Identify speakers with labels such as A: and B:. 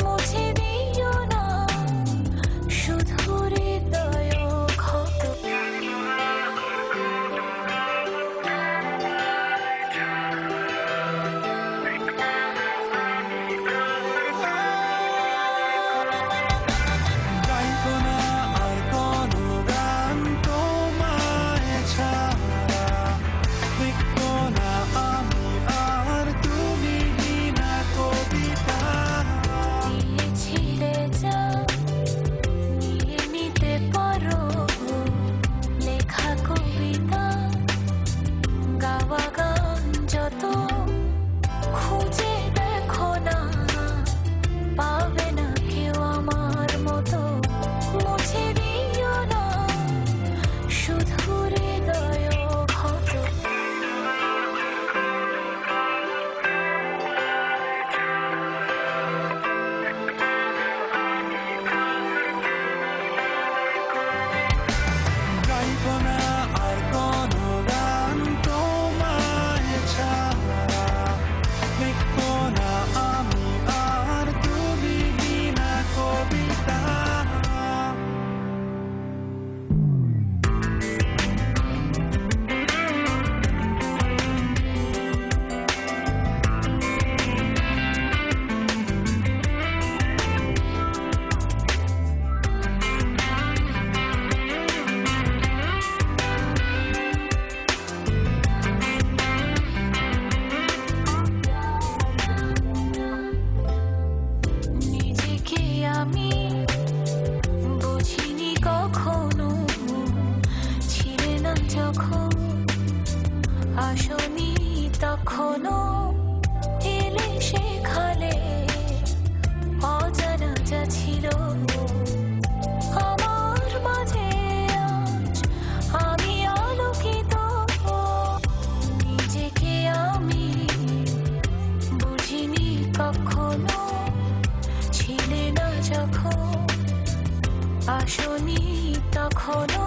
A: মুছে দিও না শুধু হৃদয় ক্ষত।
B: গাইবো না আর কোনো গান তোমায় ছাড়া, লিখবো না আমি আর তুমি বিনা কবিতা।
A: দিয়েছিলে যা নিয়ে নিতে পারো, লেখা কবিতা গাওয়া গান যত, খুঁজে দেখো না পাবে না কেউ আমার মতো। মুছে দিও না শুধু হৃদয় ক্ষত।
B: গাইবো না আর কোনো গান তোমায় ছাড়া, লিখবো না আমি আর তুমি বিনা কবিতা।
A: নিজেকে আমি বুঝিনি কখনো, ছিলে না যখন আসনি তখনও, এলে শেখালে অজানা যা ছিল আমার মাঝে। আজ আমি আলোকিত, নিজেকে আমি বুঝিনি কখনো, ছিলে না যখন আসনি তখনও।